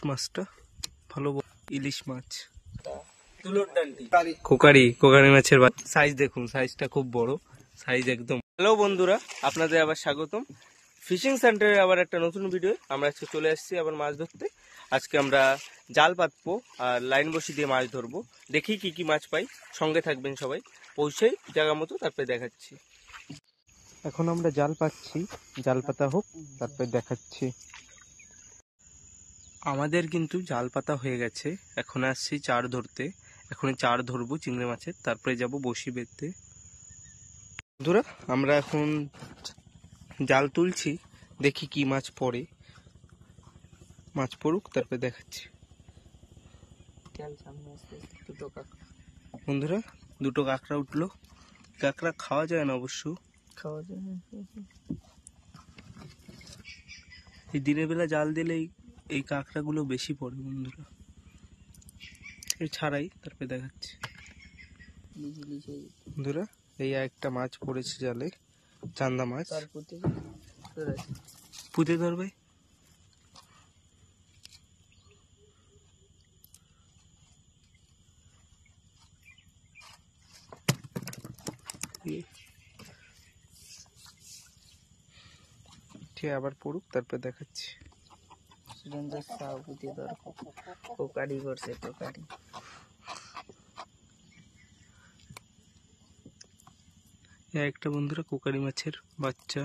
মাছটা ভালো ইলিশ মাছ, কোকারি মাছের সাইজ দেখুন, সাইজটা খুব বড় সাইজ একদম। হ্যালো বন্ধুরা, আপনাদের আবার স্বাগতম ফিশিং সেন্টারে আবার একটা নতুন ভিডিও। আমরা আজকে চলে আসছি আবার মাছ ধরতে। আজকে আমরা জাল পাতবো আর লাইন বসি দিয়ে মাছ ধরবো। দেখি কি কি মাছ পাই, সঙ্গে থাকবেন সবাই। পৌঁছেই জায়গা মতো তারপরে দেখাচ্ছি। এখন আমরা জাল পাচ্ছি, জাল পাতা হোক তারপরে দেখাচ্ছি। আমাদের কিন্তু জাল পাতা হয়ে গেছে, এখন আসছি চার ধরতে। এখন চার ধরবো চিংড়ি মাছের, তারপরে যাব বসি বেঁধতে। বন্ধুরা, আমরা এখন জাল তুলছি, দেখি কি মাছ পড়ে। মাছ পড়ুক তারপরে দেখাচ্ছি। বন্ধুরা, দুটো কাঁকড়া উঠলো। কাঁকড়া খাওয়া যায় না অবশ্য, খাওয়া যায় না। এই দিনের বেলা জাল দিলে এই কাঁকড়াগুলো বেশি পড়ে বন্ধুরা। এই ছাড়াই তারপরে দেখাচ্ছি। বন্ধুরা, এই একটা মাছ পড়েছে জালে, চান্দা মাছ। পুঁতে ধরবে। ঠিক আবার পড়ুক তারপরে দেখাচ্ছি। একটা বন্ধুরা কোকারি মাছের বাচ্চা।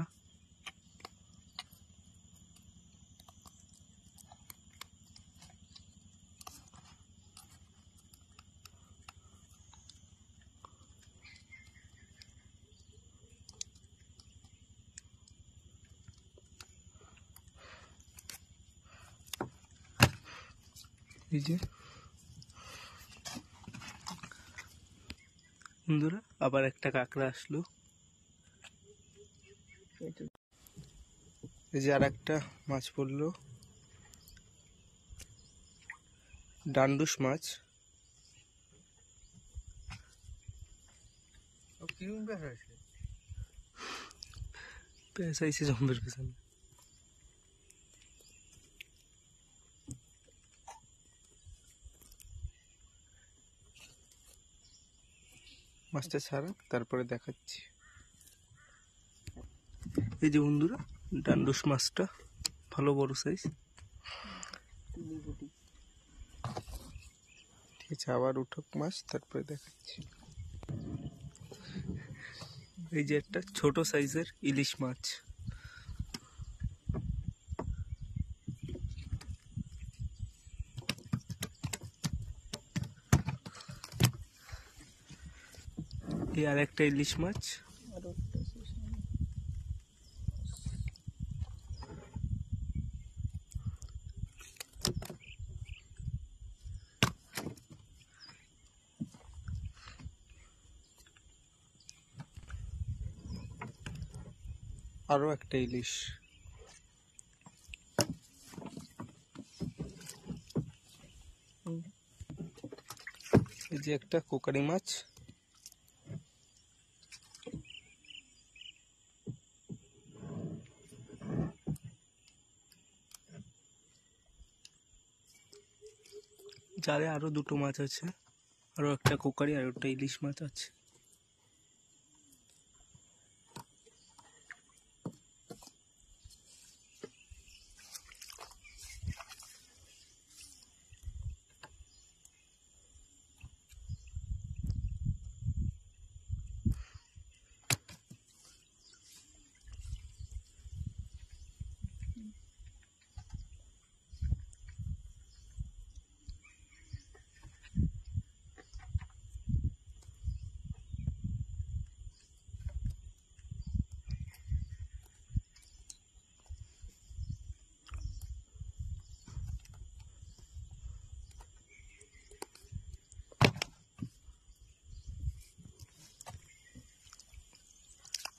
এই যে বন্ধুরা, আবার একটা কাঁকড়া আসলো। এই যে আর একটা মাছ পড়লো, ডান্ডুস মাছ। পেঁচাইছে জম্বের পেছনে। মাছটা ছাড়া তারপরে দেখাচ্ছি। এই যে বন্ধুরা, ডান্ডুস মাছটা ভালো বড় সাইজ। ঠিক আছে, আবার উঠুক মাছ তারপরে দেখাচ্ছি। এই যে একটা ছোট সাইজের ইলিশ মাছ। এই আর একটা ইলিশ মাছ। আরো একটা ইলিশ। এই যে একটা কোকারি মাছ। জালে আরো দুটো মাছ আছে, আরো একটা কোকারি আর একটা ইলিশ মাছ আছে।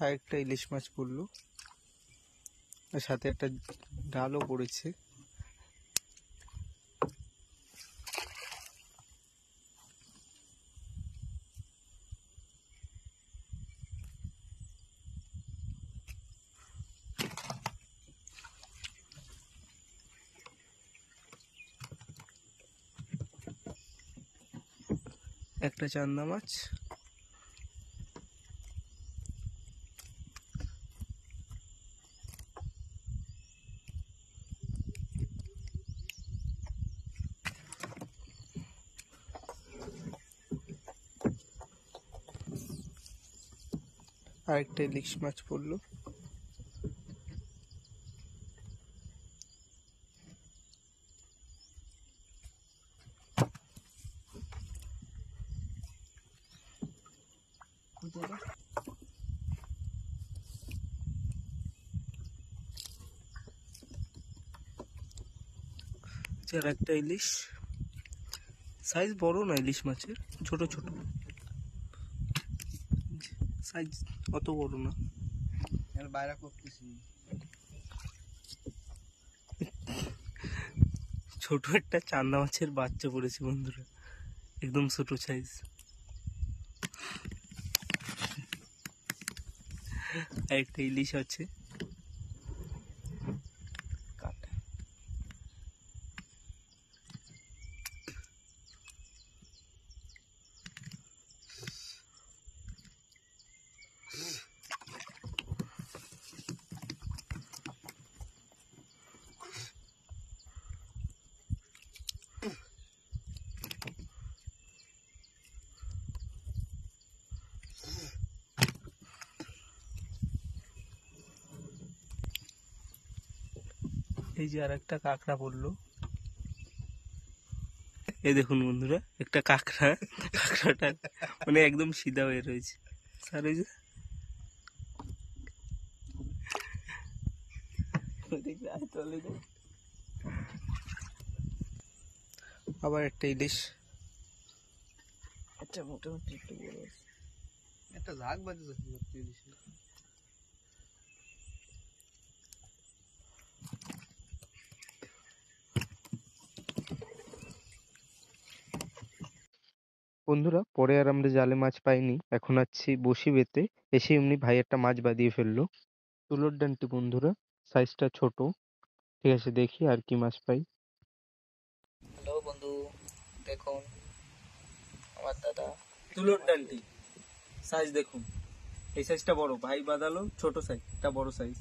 আর একটা ইলিশ মাছ পড়লো, আর সাথে একটা ডালও পড়েছে। একটা চান্দা মাছ, আরেকটা ইলিশ মাছ পড়লো। আর একটা ইলিশ, সাইজ বড় না ইলিশ মাছের, ছোট ছোট সাইজ, অত বড় না। বাইরে করতেছি ছোট একটা চান্দা মাছের বাচ্চা পড়েছে বন্ধুরা, একদম ছোট সাইজ। একটা ইলিশ আছে, এই যে আর একটা কাঁকড়া পড়লো। এই দেখুন বন্ধুরা, একটা কাঁকড়া, কাঁকড়াটা মানে একদম সিধা হয়ে রয়েছে। স্যার এই যে আবার একটা ইলিশ, একটা মোটামুটি একটু বড় আছে, একটা ঝাঁক বাজে ইলিশ। বন্ধুরা পরে আর আমরা জালে মাছ পাইনি, এখন আছি বসি বেতে, এসে এমনি ভাই একটা মাছ বাঁধিয়ে ফেললো। তুলোর ডান্টি বন্ধুরা, সাইজটা ছোট। ঠিক আছে, দেখি আর কি মাছ পাই। হ্যালো বন্ধু, দেখুন আমার দাদা তুলোর ডান্টি, সাইজ দেখুন। এই সাইজটা বড়, ভাই বাঁধালো ছোট সাইজ, এটা বড় সাইজ।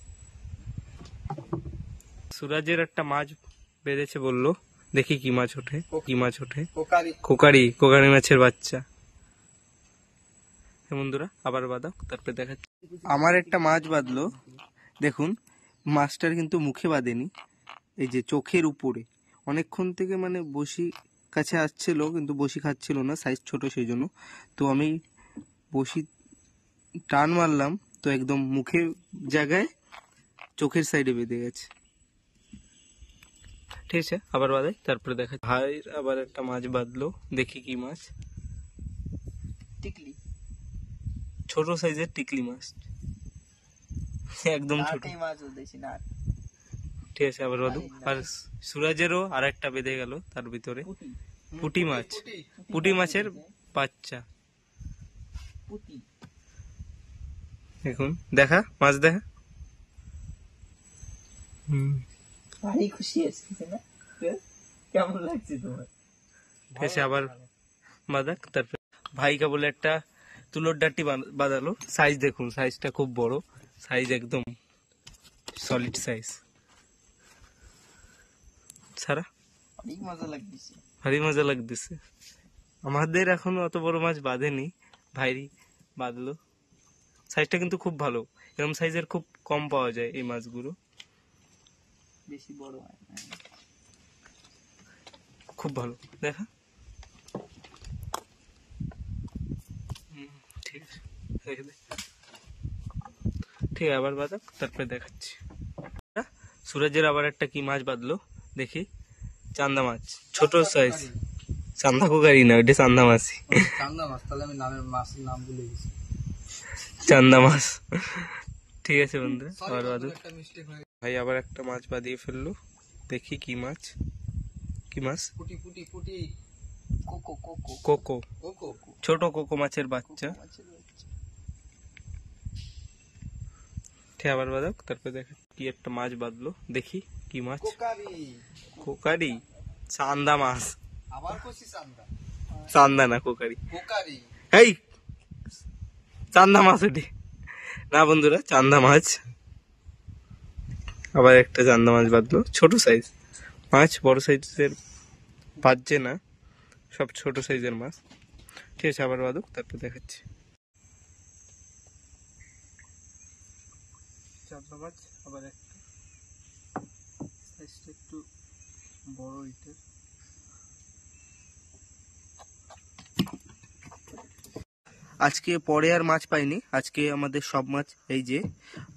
সুরাজের একটা মাছ বেঁধেছে বললো, দেখি কি মাছ ওঠে। কি মাছ ওঠে? কোকারি, কোকারি মাছের বাচ্চা। বন্ধুরা আবার বাঁধাও, তারপরে দেখাচ্ছি। আমার একটা মাছ বাঁধলো, দেখুন মাছটার কিন্তু মুখে বাঁধেনি, এই যে চোখের উপরে। অনেকক্ষণ থেকে মানে বসি কাছে আসছিল, কিন্তু বসি খাচ্ছিল না, সাইজ ছোট সেই জন্য। তো আমি বসি টান মারলাম, তো একদম মুখের জায়গায় চোখের সাইডে বেঁধে গেছে। ঠিক আছে, আবার বাঁধাই, তারপরে দেখা। ভাই আবার একটা মাছ বাঁধলো, দেখি কি মাছ। টিকলি, ছোট সাইজের টিকলি মাছ, একদম ছোট মাছ। ঠিক আছে, আবার বাঁধু। আর সুরাজেরও আর একটা বেঁধে গেল তার ভিতরে, পুঁটি মাছ, পুঁটি মাছের বাচ্চা। দেখুন, দেখা মাছ দেখা। ভারী খুশি আসছে না, কেমন লাগছে তোমার? ঠিক আছে, আবার বাঁধাক। তারপরে ভাইকে বলে একটা তুলোর ডাঁটি বাঁধালো, সাইজ দেখুন, সাইজটা খুব বড় সাইজ, একদম সলিড সাইজ। সারা ভারী মজা লাগতেছে। আমাদের এখনো অত বড় মাছ বাঁধেনি, ভাইরি বাঁধলো। সাইজটা কিন্তু খুব ভালো, এরকম সাইজের খুব কম পাওয়া যায় এই মাছগুলো, বেশি বড় হয় না। খুব ভালো, দেখা। ঠিক আছে, ঠিক আবার বাঁধাক, তারপরে দেখাচ্ছি। সুরজের আবার একটা কি মাছ বাঁধলো, দেখি। চান্দা মাছ, ছোট সাইজ। চান্দা কোকারি না, ওইটা চান্দা মাছই। চান্দা মাছ, তাহলে আমি নামের মাছের নাম ভুলে গেছি। চান্দা মাছ। ঠিক আছে বন্ধুরা, আবার বাঁধুক। ভাই আবার একটা মাছ বাঁধিয়ে ফেললো, দেখি কি মাছ। কি মাছ? কোকো, ছোট কোকো মাছের বাচ্চা। ঠিক আবার বাঁধাক, তারপরে দেখ কি একটা মাছ বাঁধলো, দেখি কি মাছ। কোকারি, চান্দা মাছ। চান্দা না কোকারি, এই চান্দা মাছ ওটি না বন্ধুরা, চান্দা মাছ। আবার একটা চান্দা মাছ বাঁধলো, ছোট সাইজ মাছ, বড় সাইজের বাজছে না, সব ছোট সাইজের মাছ। ঠিক আছে, আবার বাঁধুক, তারপর দেখাচ্ছি। চান্দা মাছ আবার একটা, সাইজটা একটু বড় এটা। আজকে পরে আর মাছ পাইনি, আজকে আমাদের সব মাছ এই যে।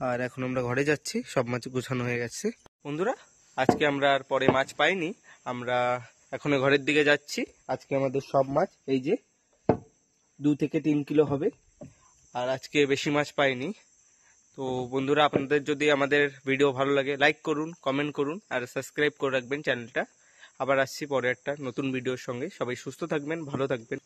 আর এখন আমরা ঘরে যাচ্ছি, সব মাছ গোছানো হয়ে গেছে বন্ধুরা। আজকে আমরা আর পরে মাছ পাইনি, আমরা এখন ঘরের দিকে যাচ্ছি। আজকে আমাদের সব মাছ এই যে 2 থেকে 3 কিলো হবে। আর আজকে বেশি মাছ পাইনি। তো বন্ধুরা, আপনাদের যদি আমাদের ভিডিও ভালো লাগে লাইক করুন, কমেন্ট করুন আর সাবস্ক্রাইব করে রাখবেন চ্যানেলটা। আবার আসছি পরে একটা নতুন ভিডিওর সঙ্গে। সবাই সুস্থ থাকবেন, ভালো থাকবেন।